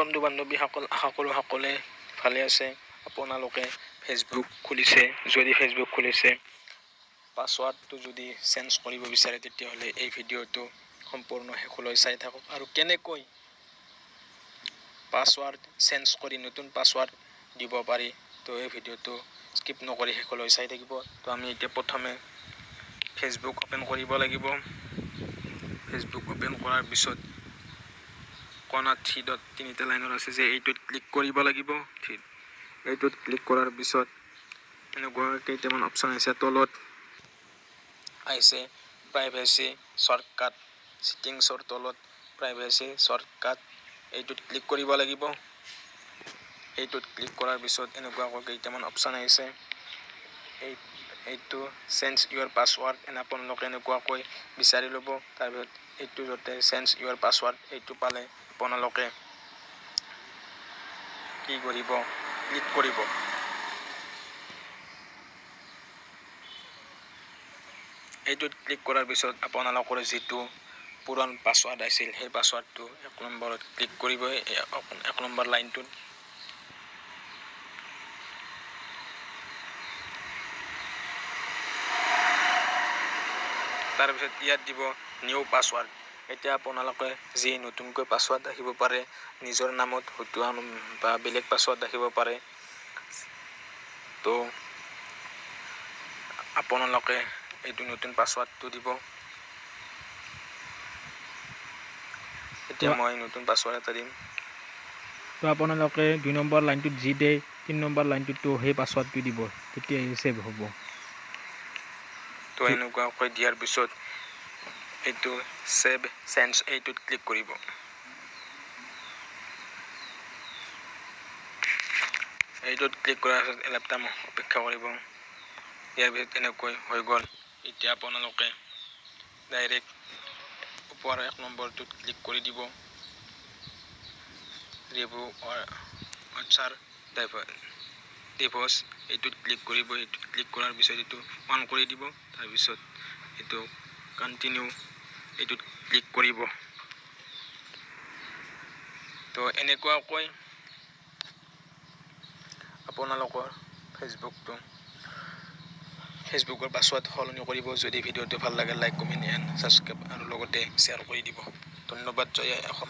বন্ধু বান্ধৱীসকল আশা কৰোঁ সকলোৱে ভালে আছে। আপোনালোকে ফেচবুক খুলিছে, যদি ফেচবুক খুলিছে পাছৱাৰ্ডটো যদি চেঞ্জ কৰিব বিচাৰে তেতিয়াহ'লে এই ভিডিঅ'টো সম্পূৰ্ণ শেষলৈ চাই থাকক। আৰু কেনেকৈ পাছৱাৰ্ড চেঞ্জ কৰি নতুন পাছৱাৰ্ড দিব পাৰি, তো এই ভিডিঅ'টো স্কিপ নকৰি শেষলৈ চাই থাকিব। তো আমি এতিয়া প্ৰথমে ফেচবুক অ'পেন কৰিব লাগিব। ফেচবুক অ'পেন কৰাৰ পিছত কণাত 3 লাইনত আছে যে এইটোত ক্লিক কৰিব লাগিব। এইটোত ক্লিক কৰাৰ পিছত এনেকুৱা কেইটামান অপশ্যন আছে। তলত আহিছে প্ৰাইভেচি শ্বৰ্টকাট, ছেটিংছৰ তলত প্ৰাইভেচি শ্বৰ্টকাট, এইটোত ক্লিক কৰিব লাগিব। এইটোত ক্লিক কৰাৰ পিছত এনেকুৱাকৈ কেইটামান অপশ্যন আহিছে। এইটো চেঞ্জ ইউৰ পাছৱাৰ্ড, আপোনালোকে এনেকুৱাকৈ বিচাৰি ল'ব। তাৰপিছত এইটো যাতে চেঞ্জ ইউৰ পাছৱাৰ্ড, এইটো পালে আপোনালোকে কি কৰিব, ক্লিক কৰিব। এইটোত ক্লিক কৰাৰ পিছত আপোনালোকৰ যিটো পুৰণ পাছৱাৰ্ড আছিল সেই পাছৱাৰ্ডটো 1 নম্বৰত ক্লিক কৰিব। 1 নম্বৰ লাইনটোত তাৰপিছত ইয়াত দিব নিউ পাছৱাৰ্ড। এতিয়া আপোনালোকে যি নতুনকৈ পাছৱাৰ্ড ৰাখিব পাৰে, নিজৰ নামত হয়তো বা বেলেগ পাছৱাৰ্ড ৰাখিব পাৰে। তো আপোনালোকে এইটো নতুন পাছৱাৰ্ডটো দিব। এতিয়া মই নতুন পাছৱাৰ্ড এটা দিম। তো আপোনালোকে 2 নম্বৰ লাইনটোত যি দিয়ে 3 নম্বৰ লাইনটোতো সেই পাছৱাৰ্ডটো দিব, তেতিয়াই ছেভ হ'ব। তো এনেকুৱাকৈ দিয়াৰ পিছত এইটো ছেভ চেঞ্জ এইটোত ক্লিক কৰিব। এইটোত ক্লিক কৰাৰ পিছত অলপ টাইম অপেক্ষা কৰিব। ইয়াৰ পিছত এনেকৈ হৈ গ'ল। এতিয়া আপোনালোকে ডাইৰেক্ট ওপৰৰ 1 নম্বৰটোত ক্লিক কৰি দিব। ডিভ'ৰ্চ এইটোত ক্লিক কৰিব। এইটোত ক্লিক কৰাৰ পিছত এইটো অন কৰি দিব। তাৰপিছত এইটো কণ্টিনিউ এইটোত ক্লিক কৰিব। তো এনেকুৱাকৈ আপোনালোকৰ ফেচবুকৰ পাছৱাৰ্ড সলনি কৰিব। যদি ভিডিঅ'টো ভাল লাগে লাইক, কমেণ্ট এণ্ড ছাবস্ক্ৰাইব আৰু লগতে শ্বেয়াৰ কৰি দিব। ধন্যবাদ। জয় আই অসম।